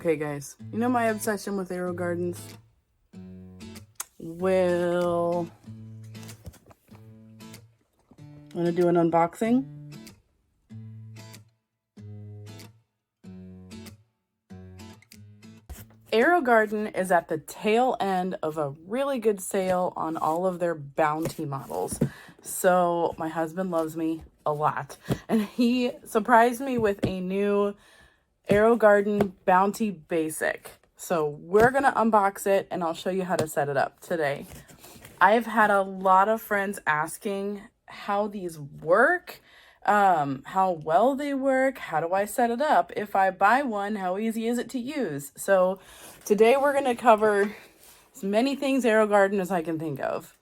Okay guys, you know my obsession with Aerogardens? Well, I'm gonna do an unboxing. Aerogarden is at the tail end of a really good sale on all of their bounty models. So my husband loves me a lot, and he surprised me with a new Aerogarden Bounty Basic. So we're gonna unbox it and I'll show you how to set it up today. I've had a lot of friends asking how these work, how well they work, how do I set it up? If I buy one, how easy is it to use? So today we're gonna cover as many things Aerogarden as I can think of.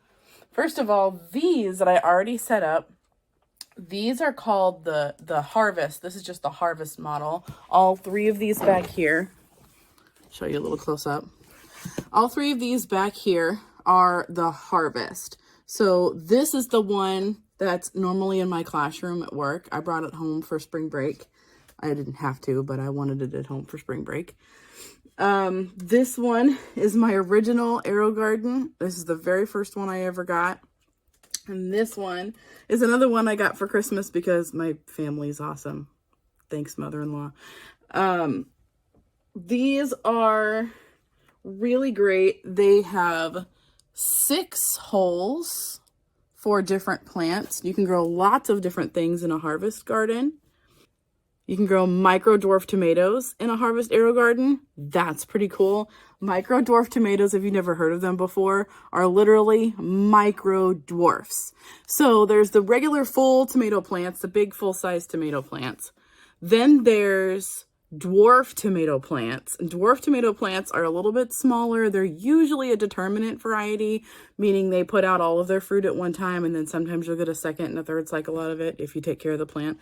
First of all, these that I already set up, these are called the Harvest. This is just the Harvest model. All three of these back here, show you a little close up. All three of these back here are the Harvest. So this is the one that's normally in my classroom at work. I brought it home for spring break. I didn't have to, but I wanted it at home for spring break. This one is my original Aerogarden. This is the very first one I ever got. And this one is another one I got for Christmas because my family's awesome. Thanks, mother-in-law. These are really great. They have 6 holes for different plants. You can grow lots of different things in a Harvest garden. You can grow micro dwarf tomatoes in a Harvest Aerogarden. That's pretty cool. Micro dwarf tomatoes, if you've never heard of them before, are literally micro dwarfs. So there's the regular full tomato plants, the big full-size tomato plants. Then there's dwarf tomato plants. And dwarf tomato plants are a little bit smaller. They're usually a determinate variety, meaning they put out all of their fruit at one time, and then sometimes you'll get a second and a third cycle out of it if you take care of the plant,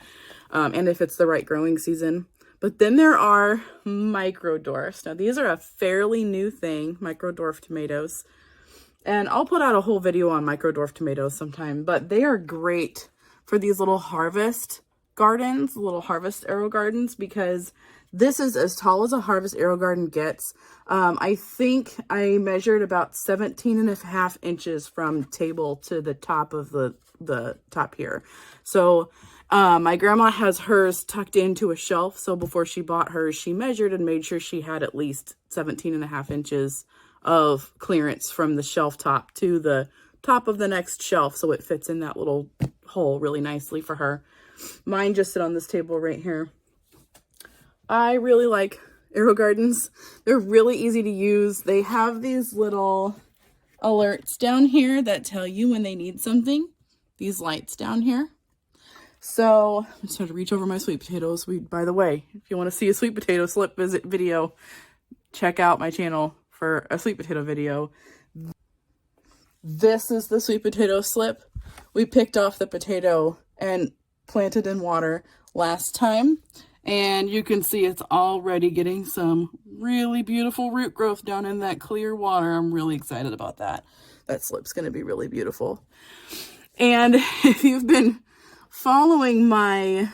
and if it's the right growing season. But then there are micro dwarfs. Now these are a fairly new thing, micro dwarf tomatoes. And I'll put out a whole video on micro dwarf tomatoes sometime, but they are great for these little Harvest gardens, little Harvest Aerogardens, because this is as tall as a Harvest Aerogarden gets. I think I measured about 17.5 inches from table to the top of the top here. So my grandma has hers tucked into a shelf. So before she bought hers, she measured and made sure she had at least 17.5 inches of clearance from the shelf top to the top of the next shelf. So it fits in that little hole really nicely for her. Mine just sit on this table right here. I really like Aerogardens. They're really easy to use. They have these little alerts down here that tell you when they need something. These lights down here. So I'm just going to reach over my sweet potatoes. By the way, if you want to see a sweet potato slip visit video, check out my channel for a sweet potato video. This is the sweet potato slip. We picked off the potato and planted in water last time. And you can see it's already getting some really beautiful root growth down in that clear water. I'm really excited about that. That slip's going to be really beautiful. And if you've been following my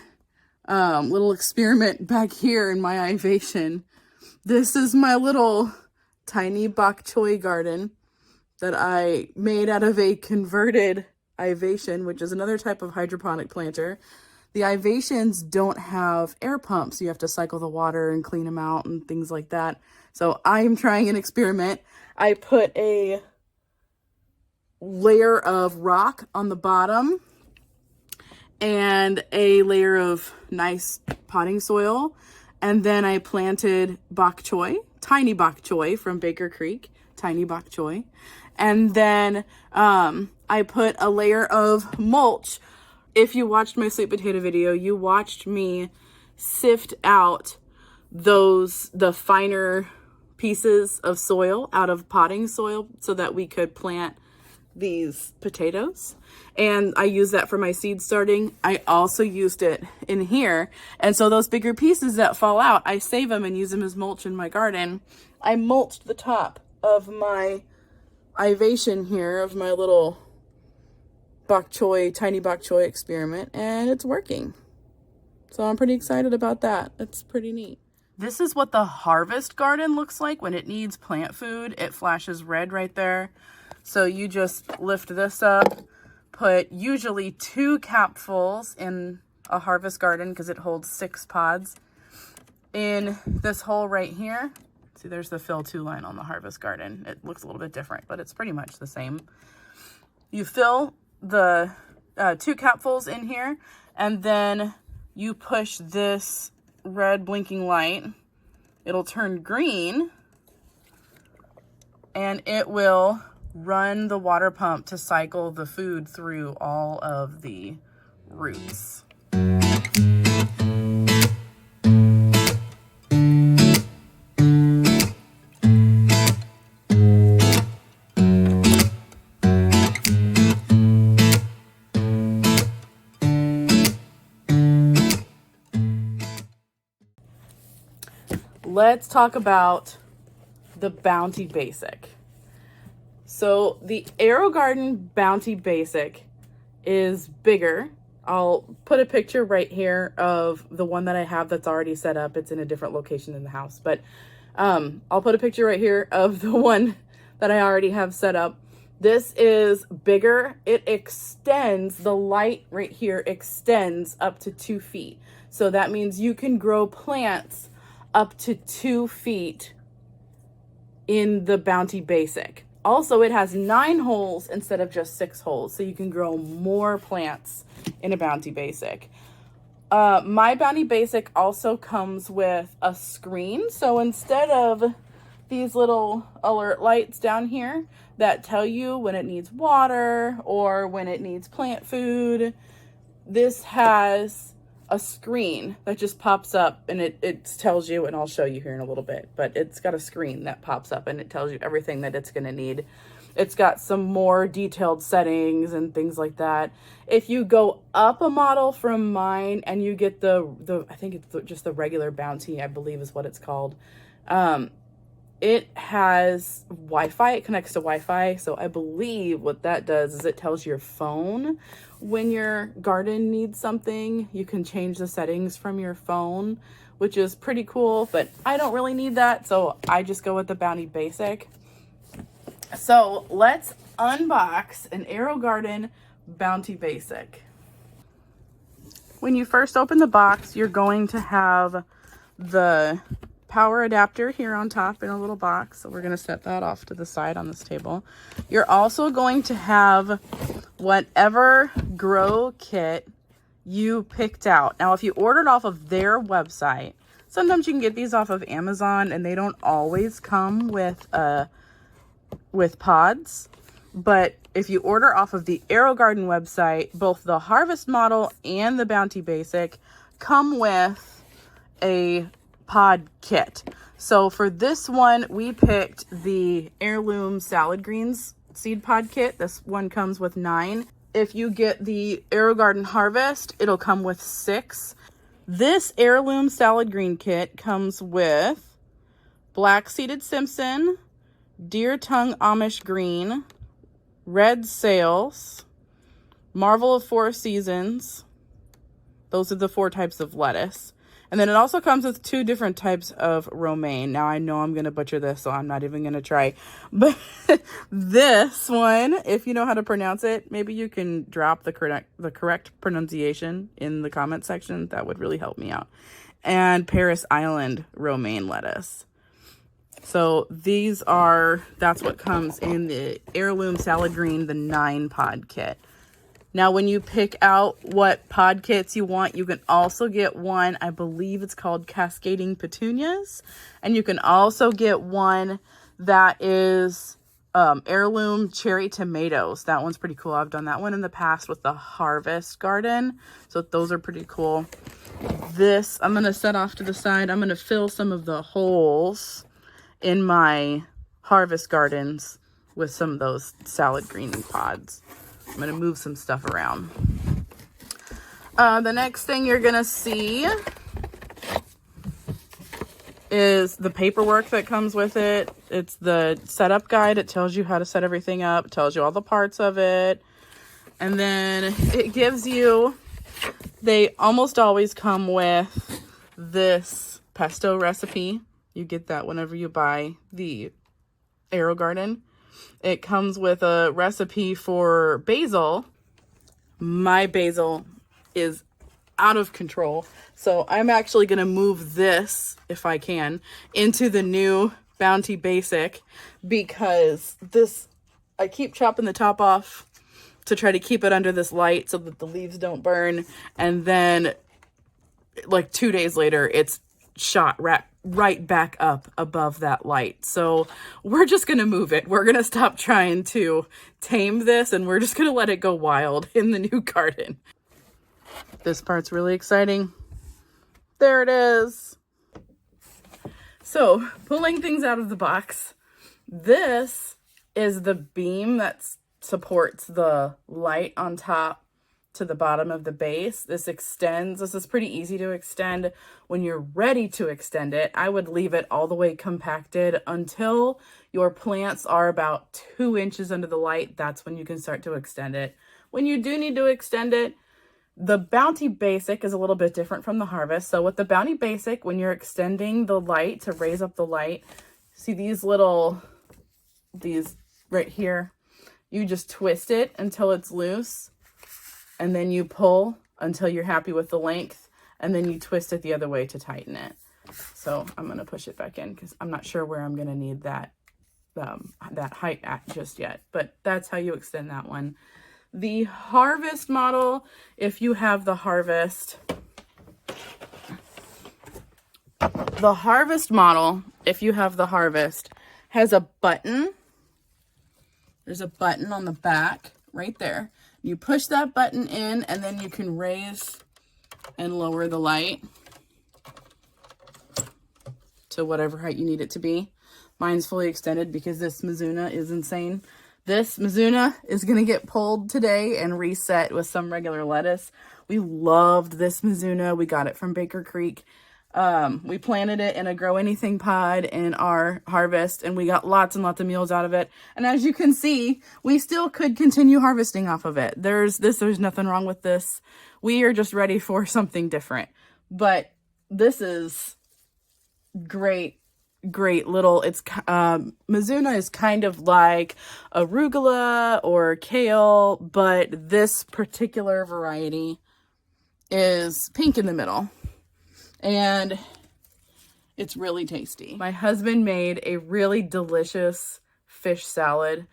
little experiment back here in my ivation, this is my little tiny bok choy garden that I made out of a converted ivation, which is another type of hydroponic planter. The ivations don't have air pumps. You have to cycle the water and clean them out and things like that. So I'm trying an experiment. I put a layer of rock on the bottom and a layer of nice potting soil. And then I planted bok choy, tiny bok choy from Baker Creek, tiny bok choy. And then I put a layer of mulch. If you watched my sweet potato video, you watched me sift out the finer pieces of soil out of potting soil so that we could plant these potatoes. And I use that for my seed starting. I also used it in here. And so those bigger pieces that fall out, I save them and use them as mulch in my garden. I mulched the top of my ivation here of my little bok choy, tiny bok choy experiment, and it's working. So I'm pretty excited about that. It's pretty neat. This is what the harvest garden looks like when it needs plant food. It flashes red right there. So you just lift this up, put usually 2 capfuls in a harvest garden because it holds 6 pods in this hole right here. See, there's the fill to line on the harvest garden. It looks a little bit different, but it's pretty much the same. You fill the 2 capfuls in here, and then you push this red blinking light. It'll turn green, and it will run the water pump to cycle the food through all of the roots. Let's talk about the Bounty Basic. So the Aerogarden Bounty Basic is bigger. I'll put a picture right here of the one that I have that's already set up. It's in a different location in the house, but I'll put a picture right here of the one that I already have set up. This is bigger. It extends, the light right here extends up to 2 feet. So that means you can grow plants up to 2 feet in the Bounty Basic. Also, it has 9 holes instead of just 6 holes, so you can grow more plants in a Bounty Basic. My Bounty Basic also comes with a screen, so instead of these little alert lights down here that tell you when it needs water or when it needs plant food, this has a screen that just pops up, and it tells you, and I'll show you here in a little bit, but it's got a screen that pops up and it tells you everything that it's going to need. It's got some more detailed settings and things like that. If you go up a model from mine and you get the I think it's just the regular Bounty, I believe is what it's called. It has Wi-Fi. It connects to Wi-Fi. So I believe what that does is it tells your phone when your garden needs something. You can change the settings from your phone, which is pretty cool, but I don't really need that. So I just go with the Bounty Basic. So let's unbox an Aerogarden Bounty Basic. When you first open the box, you're going to have the power adapter here on top in a little box. So we're going to set that off to the side on this table. You're also going to have whatever grow kit you picked out. Now, if you ordered off of their website, sometimes you can get these off of Amazon and they don't always come with pods. But if you order off of the Aerogarden website, both the Harvest model and the Bounty Basic come with a pod kit. So for this one, we picked the Heirloom Salad Greens seed pod kit. This one comes with 9. If you get the Aerogarden Harvest, it'll come with 6. This Heirloom Salad Green kit comes with Black Seeded Simpson, Deer Tongue Amish Green, Red Sails, Marvel of 4 Seasons. Those are the 4 types of lettuce. And then it also comes with 2 different types of romaine. Now, I know I'm going to butcher this, so I'm not even going to try. But this one, if you know how to pronounce it, maybe you can drop the correct pronunciation in the comment section. That would really help me out. And Paris Island romaine lettuce. So that's what comes in the Heirloom Salad Green, the 9 pod kit. Now, when you pick out what pod kits you want, you can also get one, I believe it's called Cascading Petunias. And you can also get one that is Heirloom Cherry Tomatoes. That one's pretty cool. I've done that one in the past with the Harvest Garden. So those are pretty cool. This, I'm going to set off to the side. I'm going to fill some of the holes in my Harvest Gardens with some of those salad green pods. I'm going to move some stuff around. The next thing you're going to see is the paperwork that comes with it. It's the setup guide. It tells you how to set everything up. It tells you all the parts of it. And then it gives you, they almost always come with this pesto recipe. You get that whenever you buy the Aerogarden. It comes with a recipe for basil. My basil is out of control, so I'm actually going to move this, if I can, into the new Bounty Basic, because this, I keep chopping the top off to try to keep it under this light so that the leaves don't burn, and then like 2 days later it's shot right back up above that light. So we're just gonna move it. We're gonna stop trying to tame this, and we're just gonna let it go wild in the new garden. This part's really exciting. There it is. So, pulling things out of the box, this is the beam that supports the light on top to the bottom of the base. This extends. This is pretty easy to extend. When you're ready to extend it, I would leave it all the way compacted until your plants are about 2 inches under the light. That's when you can start to extend it. When you do need to extend it, the Bounty Basic is a little bit different from the Harvest. So with the Bounty Basic, when you're extending the light to raise up the light, see these right here, you just twist it until it's loose, and then you pull until you're happy with the length, and then you twist it the other way to tighten it. So I'm going to push it back in because I'm not sure where I'm going to need that height at just yet, but that's how you extend that one. The Harvest model, if you have the Harvest, has a button. There's a button on the back right there. You push that button in, and then you can raise and lower the light to whatever height you need it to be. Mine's fully extended because this Mizuna is insane. This Mizuna is going to get pulled today and reset with some regular lettuce. We loved this Mizuna. We got it from Baker Creek. We planted it in a Grow Anything pod in our Harvest, and we got lots and lots of meals out of it. And as you can see, we still could continue harvesting off of it. There's nothing wrong with this. We are just ready for something different. But this is great little, it's Mizuna is kind of like arugula or kale, but this particular variety is pink in the middle, and it's really tasty. My husband made a really delicious fish salad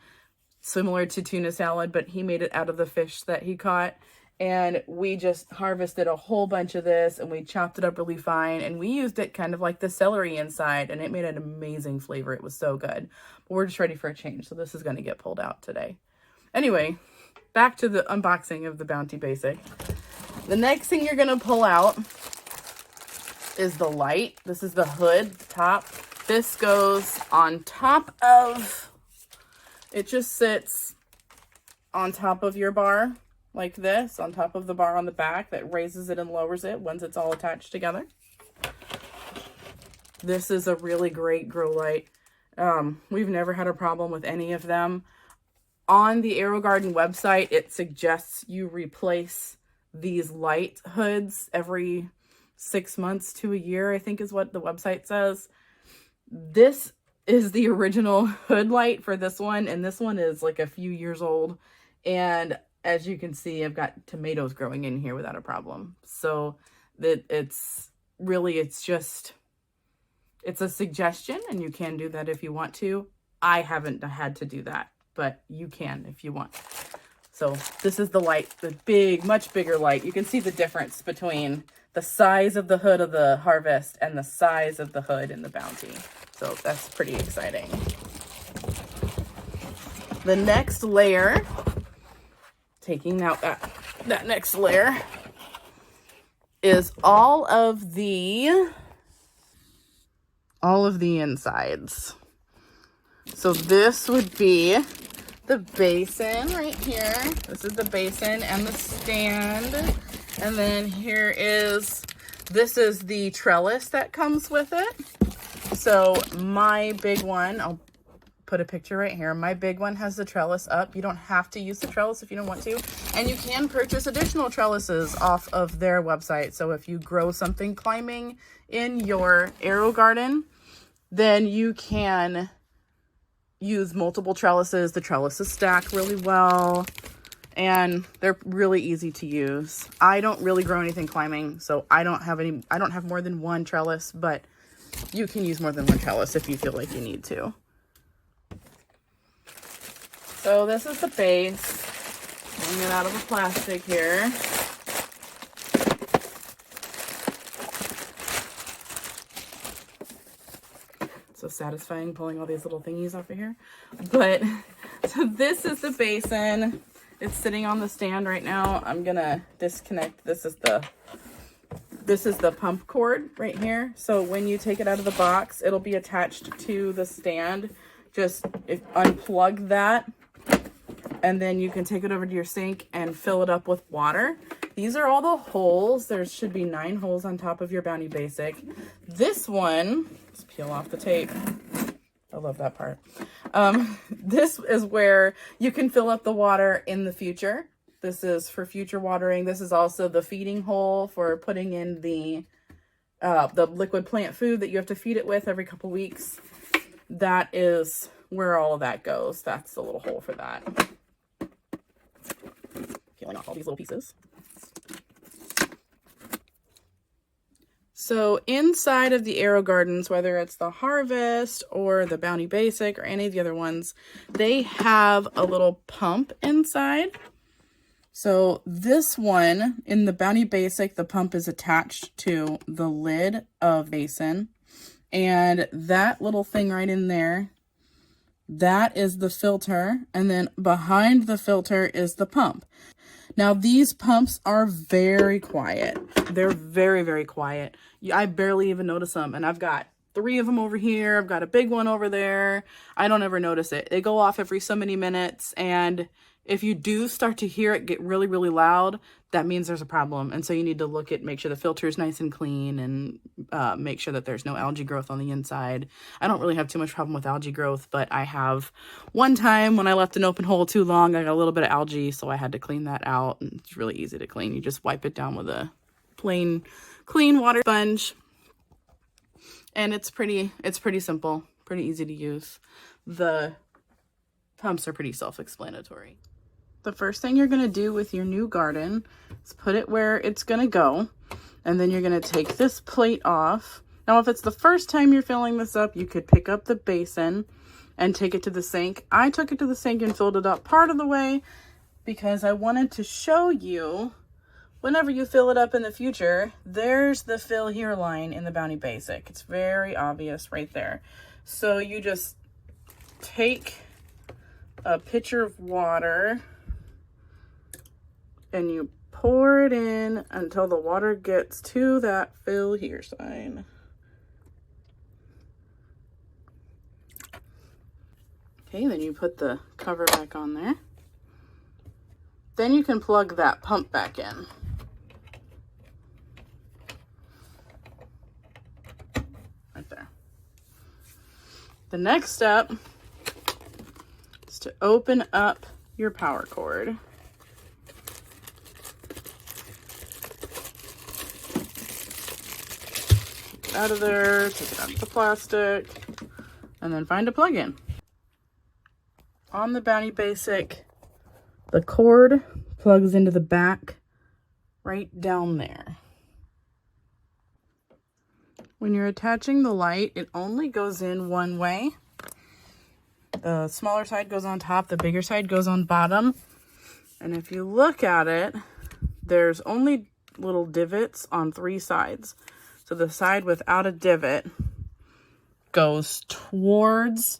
similar to tuna salad, but he made it out of the fish that he caught. And we just harvested a whole bunch of this, and we chopped it up really fine, and we used it kind of like the celery inside, and it made an amazing flavor. It was so good. But we're just ready for a change, so this is going to get pulled out today. Anyway, back to the unboxing of the Bounty Basic. The next thing you're going to pull out is the light. This is the hood, the top. This goes on top of, it just sits on top of your bar. Like this, on top of the bar on the back that raises it and lowers it once it's all attached together. This is a really great grow light. We've never had a problem with any of them. On the Aerogarden website, it suggests you replace these light hoods every 6 months to a year, I think is what the website says. This is the original hood light for this one, and this one is like a few years old. And as you can see, I've got tomatoes growing in here without a problem. So that it's a suggestion, and you can do that if you want to. I haven't had to do that, but you can if you want. So this is the light, the big, much bigger light. You can see the difference between the size of the hood of the Harvest and the size of the hood in the Bounty. So that's pretty exciting. The next layer, taking out that next layer, is all of the insides. So this would be the basin right here. This is the basin and the stand. And then this is the trellis that comes with it. So my big one, I'll put a picture right here. My big one has the trellis up. You don't have to use the trellis if you don't want to. And you can purchase additional trellises off of their website. So if you grow something climbing in your Aerogarden, then you can use multiple trellises. The trellises stack really well and they're really easy to use. I don't really grow anything climbing, so I don't have more than one trellis, but you can use more than one trellis if you feel like you need to. So this is the base. Pulling it out of the plastic here. So satisfying pulling all these little thingies off of here. But so this is the basin. It's sitting on the stand right now. I'm gonna disconnect. This is the pump cord right here. So when you take it out of the box, it'll be attached to the stand. Just unplug that, and then you can take it over to your sink and fill it up with water. These are all the holes. There should be 9 holes on top of your Bounty Basic. This one, let's peel off the tape. I love that part. This is where you can fill up the water in the future. This is for future watering. This is also the feeding hole for putting in the liquid plant food that you have to feed it with every couple weeks. That is where all of that goes. That's the little hole for that. Peeling off all these little pieces. So inside of the Aerogardens, whether it's the Harvest or the Bounty Basic or any of the other ones, they have a little pump inside. So this one, in the Bounty Basic, the pump is attached to the lid of the basin. And that little thing right in there, that is the filter. And then behind the filter is the pump. Now, these pumps are very quiet. They're very, very quiet. I barely even notice them. And I've got 3 of them over here. I've got a big one over there. I don't ever notice it. They go off every so many minutes. And if you do start to hear it get really, really loud, that means there's a problem. And so you need to make sure the filter is nice and clean and make sure that there's no algae growth on the inside. I don't really have too much problem with algae growth, but I have one time when I left an open hole too long, I got a little bit of algae, so I had to clean that out. And it's really easy to clean. You just wipe it down with a plain, clean water sponge. And it's pretty simple, pretty easy to use. The pumps are pretty self-explanatory. The first thing you're going to do with your new garden is put it where it's going to go. And then you're going to take this plate off. Now, if it's the first time you're filling this up, you could pick up the basin and take it to the sink. I took it to the sink and filled it up part of the way because I wanted to show you whenever you fill it up in the future, there's the fill here line in the Bounty Basic. It's very obvious right there. So you just take a pitcher of water and you pour it in until the water gets to that fill here sign. Okay, then you put the cover back on there. Then you can plug that pump back in. Right there. The next step is to open up your power cord. Out of there, take it out of the plastic, and then find a plug-in. On the Bounty Basic, the cord plugs into the back right down there. When you're attaching the light, it only goes in one way. The smaller side goes on top, the bigger side goes on bottom. And if you look at it, there's only little divots on 3 sides. So the side without a divot goes towards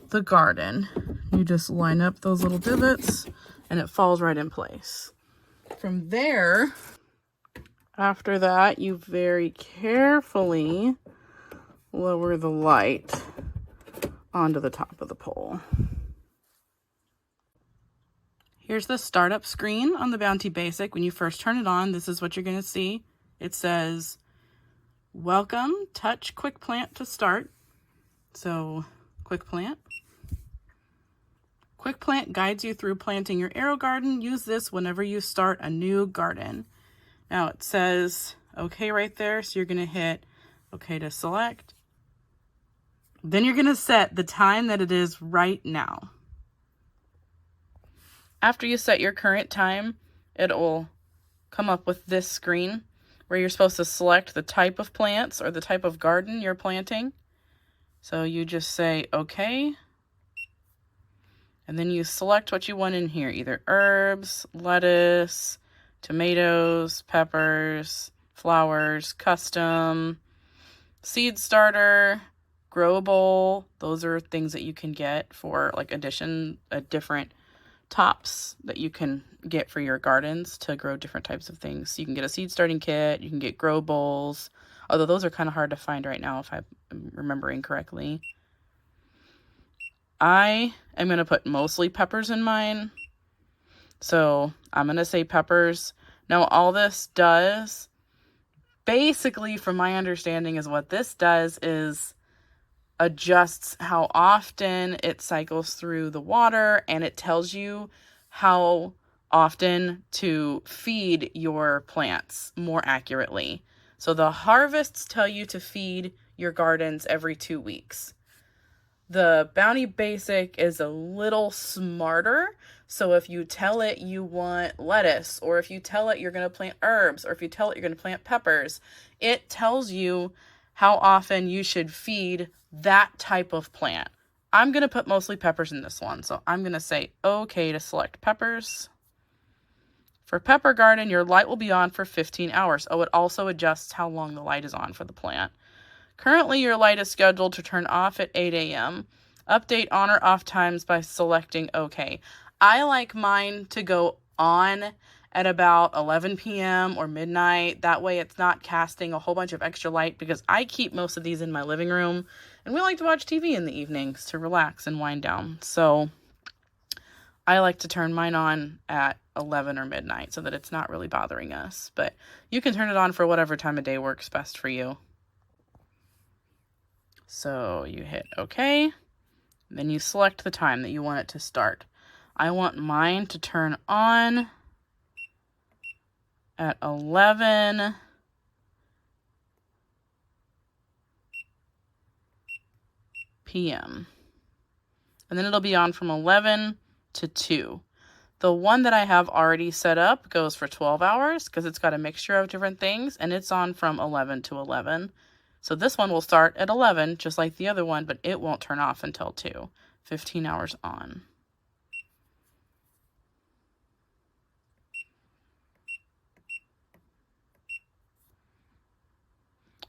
the garden. You just line up those little divots and it falls right in place. From there, after that, you very carefully lower the light onto the top of the pole. Here's the startup screen on the Bounty Basic. When you first turn it on, this is what you're going to see. It says, "Welcome, touch quick plant to start." So quick plant. Quick Plant guides you through planting your Aerogarden. Use this whenever you start a new garden. Now it says okay right there, so you're going to hit okay to select. Then you're going to set the time that it is right now. After you set your current time, it will come up with this screen where you're supposed to select the type of plants or the type of garden you're planting. So you just say okay, and then you select what you want in here, either herbs, lettuce, tomatoes, peppers, flowers, custom, seed starter, grow bowl. Those are things that you can get for like different tops that you can get for your gardens to grow different types of things. So you can get a seed starting kit, you can get grow bowls, although those are kind of hard to find right now if I'm remembering correctly. I am going to put mostly peppers in mine. So I'm going to say peppers. Now all this does, basically from my understanding, is what this does is adjusts how often it cycles through the water, and it tells you how often to feed your plants more accurately. So the harvests tell you to feed your gardens every 2 weeks. The Bounty Basic is a little smarter. So if you tell it you want lettuce, or if you tell it you're going to plant herbs, or if you tell it you're going to plant peppers, it tells you how often you should feed that type of plant. I'm going to put mostly peppers in this one. So I'm going to say okay to select peppers. For pepper garden, your light will be on for 15 hours. Oh, it also adjusts how long the light is on for the plant. Currently, your light is scheduled to turn off at 8 a.m. Update on or off times by selecting OK. I like mine to go on at about 11 p.m. or midnight. That way it's not casting a whole bunch of extra light, because I keep most of these in my living room and we like to watch TV in the evenings to relax and wind down. So I like to turn mine on at 11 or midnight so that it's not really bothering us. But you can turn it on for whatever time of day works best for you. So you hit OK, then you select the time that you want it to start. I want mine to turn on at 11 p.m. And then it'll be on from 11 to 2. The one that I have already set up goes for 12 hours because it's got a mixture of different things, and it's on from 11 to 11. So this one will start at 11, just like the other one, but it won't turn off until 2. 15 hours on.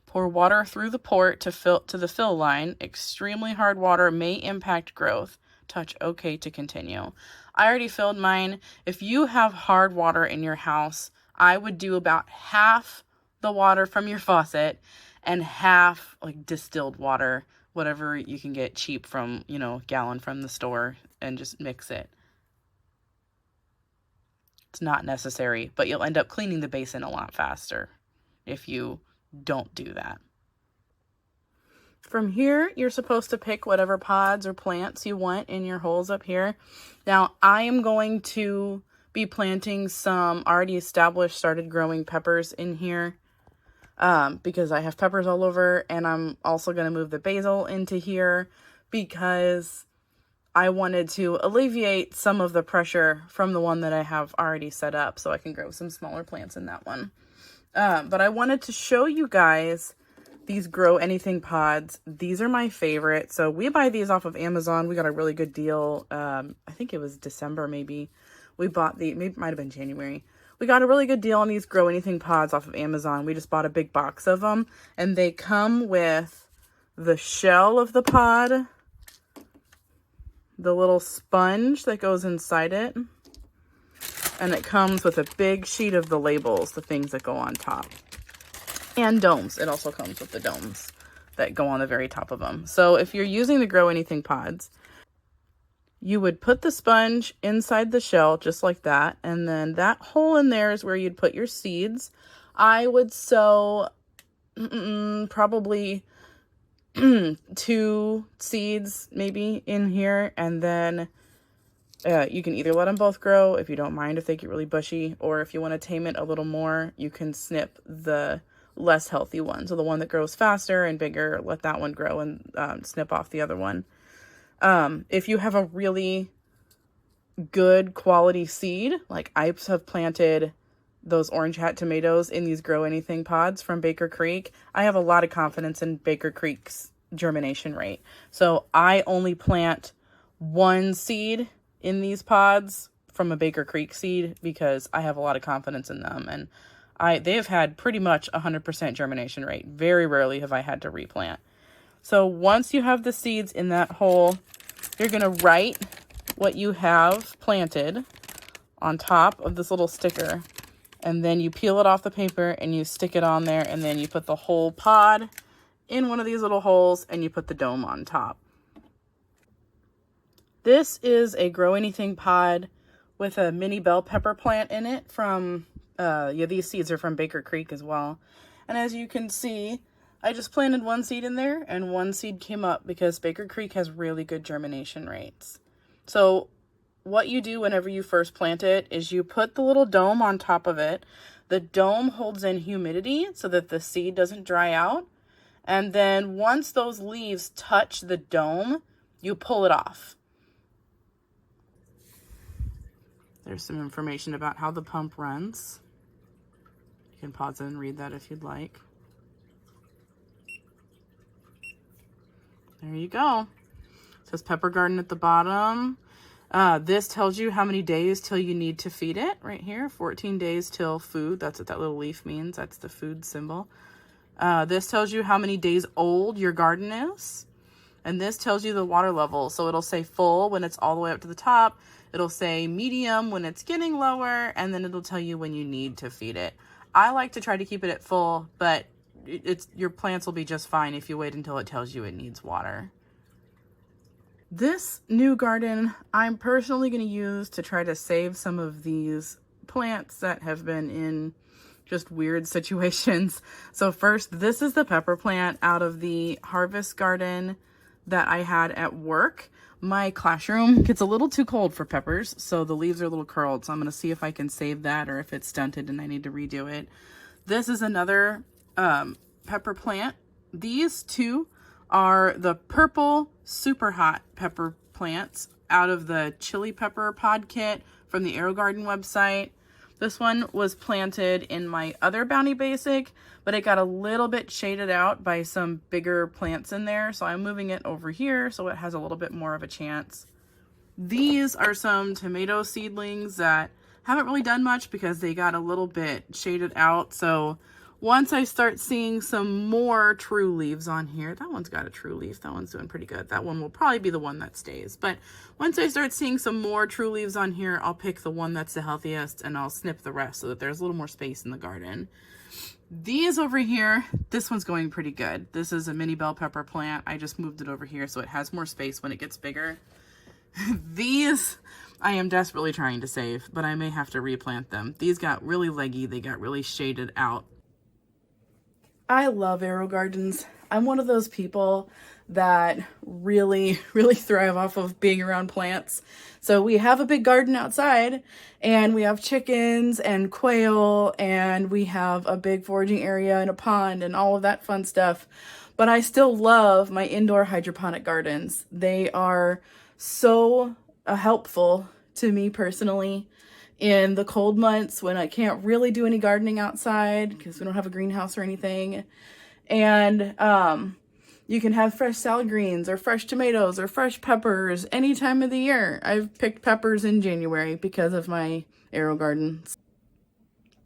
Pour water through the port to the fill line. Extremely hard water may impact growth. Touch OK to continue. I already filled mine. If you have hard water in your house, I would do about half the water from your faucet and half like distilled water, whatever you can get cheap from, gallon from the store, and just mix it. It's not necessary, but you'll end up cleaning the basin a lot faster if you don't do that. From here, you're supposed to pick whatever pods or plants you want in your holes up here. Now, I am going to be planting some already established, started growing peppers in here because I have peppers all over, and I'm also going to move the basil into here because I wanted to alleviate some of the pressure from the one that I have already set up so I can grow some smaller plants in that one. But I wanted to show you guys these Grow Anything pods. These are my favorite. So we buy these off of Amazon. We got a really good deal. I think it was December maybe. We bought maybe it might have been January. We got a really good deal on these Grow Anything pods off of Amazon. We just bought a big box of them. And they come with the shell of the pod, the little sponge that goes inside it, and it comes with a big sheet of the labels, the things that go on top. And domes. It also comes with the domes that go on the very top of them. So if you're using the Grow Anything pods, you would put the sponge inside the shell just like that, and then that hole in there is where you'd put your seeds. I would sow probably 2 seeds maybe in here, and then You can either let them both grow if you don't mind if they get really bushy, or if you want to tame it a little more, you can snip the less healthy one. So the one that grows faster and bigger, let that one grow and snip off the other one. If you have a really good quality seed, like I have planted those orange hat tomatoes in these Grow Anything pods from Baker Creek. I have a lot of confidence in Baker Creek's germination rate. So I only plant one seed in these pods from a Baker Creek seed because I have a lot of confidence in them. And they have had pretty much 100% germination rate. Very rarely have I had to replant. So once you have the seeds in that hole, you're going to write what you have planted on top of this little sticker. And then you peel it off the paper and you stick it on there. And then you put the whole pod in one of these little holes and you put the dome on top. This is a Grow Anything pod with a mini bell pepper plant in it from, these seeds are from Baker Creek as well. And as you can see, I just planted one seed in there and one seed came up because Baker Creek has really good germination rates. So what you do whenever you first plant it is you put the little dome on top of it. The dome holds in humidity so that the seed doesn't dry out. And then once those leaves touch the dome, you pull it off. There's some information about how the pump runs. You can pause it and read that if you'd like. There you go. It says Pepper Garden at the bottom. This tells you how many days till you need to feed it right here. 14 days till food. That's what that little leaf means. That's the food symbol. This tells you how many days old your garden is. And this tells you the water level. So it'll say full when it's all the way up to the top. It'll say medium when it's getting lower. And then it'll tell you when you need to feed it. I like to try to keep it at full, but your plants will be just fine if you wait until it tells you it needs water. This new garden, I'm personally going to use to try to save some of these plants that have been in just weird situations. So first, this is the pepper plant out of the harvest garden that I had at work. My classroom gets a little too cold for peppers, so the leaves are a little curled. So I'm going to see if I can save that or if it's stunted and I need to redo it. This is another pepper plant. These two are the purple super hot pepper plants out of the chili pepper pod kit from the Aerogarden website. This one was planted in my other Bounty Basic, but it got a little bit shaded out by some bigger plants in there. So I'm moving it over here so it has a little bit more of a chance. These are some tomato seedlings that haven't really done much because they got a little bit shaded out. So once I start seeing some more true leaves on here, that one's got a true leaf. That one's doing pretty good. That one will probably be the one that stays. But once I start seeing some more true leaves on here, I'll pick the one that's the healthiest and I'll snip the rest so that there's a little more space in the garden. These over here, this one's going pretty good. This is a mini bell pepper plant. I just moved it over here so it has more space when it gets bigger. These I am desperately trying to save, but I may have to replant them. These got really leggy. They got really shaded out. I love Aerogardens. I'm one of those people that really thrive off of being around plants. So we have a big garden outside and we have chickens and quail and we have a big foraging area and a pond and all of that fun stuff. But I still love my indoor hydroponic gardens. They are so helpful to me personally in the cold months when I can't really do any gardening outside because we don't have a greenhouse or anything. And you can have fresh salad greens or fresh tomatoes or fresh peppers any time of the year. I've picked peppers in January because of my Aerogardens.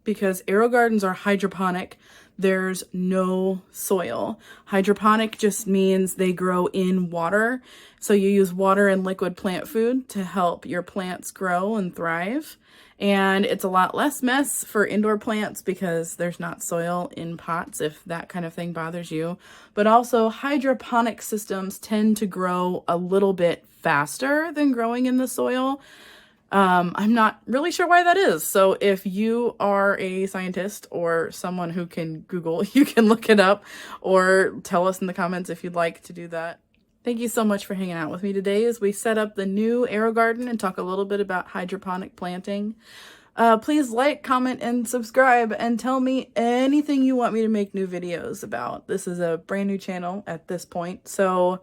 Because Aerogardens are hydroponic, there's no soil. Hydroponic just means they grow in water. So you use water and liquid plant food to help your plants grow and thrive. And it's a lot less mess for indoor plants because there's not soil in pots if that kind of thing bothers you. But also hydroponic systems tend to grow a little bit faster than growing in the soil. I'm not really sure why that is. So if you are a scientist or someone who can Google, you can look it up or tell us in the comments if you'd like to do that. Thank you so much for hanging out with me today as we set up the new Aerogarden and talk a little bit about hydroponic planting. Please like, comment, and subscribe, and tell me anything you want me to make new videos about. This is a brand new channel at this point, so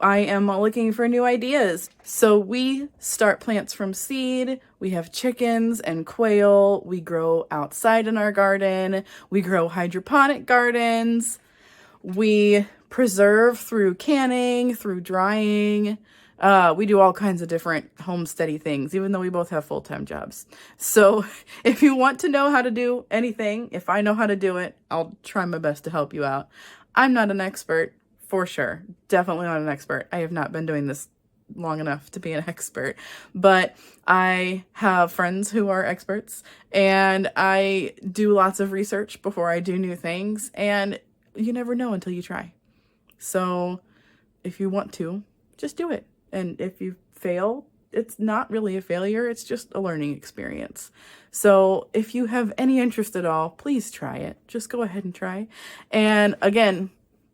I am looking for new ideas. So we start plants from seed. We have chickens and quail. We grow outside in our garden. We grow hydroponic gardens. We preserve through canning, through drying. We do all kinds of different homesteady things, even though we both have full-time jobs. So if you want to know how to do anything, if I know how to do it, I'll try my best to help you out. I'm not an expert, for sure. Definitely not an expert. I have not been doing this long enough to be an expert, but I have friends who are experts, and I do lots of research before I do new things, and you never know until you try. So if you want to, just do it. And if you fail, it's not really a failure. It's just a learning experience. So if you have any interest at all, please try it. Just go ahead and try. And again,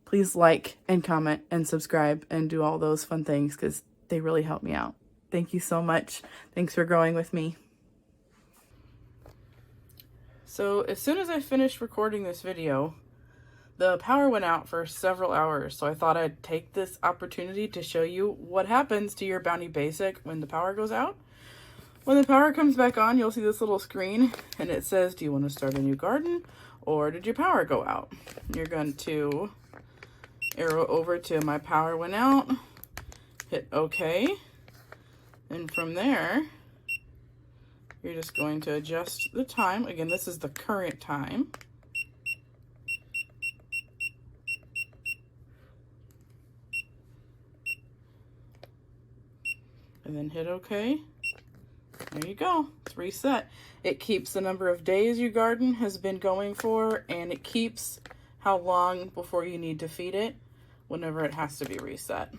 please like and comment and subscribe and do all those fun things because they really help me out. Thank you so much. Thanks for growing with me. So as soon as I finished recording this video, the power went out for several hours, so I thought I'd take this opportunity to show you what happens to your Bounty Basic when the power goes out. When the power comes back on, you'll see this little screen, and it says, do you want to start a new garden, or did your power go out? You're going to arrow over to my power went out, hit OK, and from there, you're just going to adjust the time. Again, this is the current time. And then hit OK. There you go. It's reset. It keeps the number of days your garden has been going for, and it keeps how long before you need to feed it whenever it has to be reset.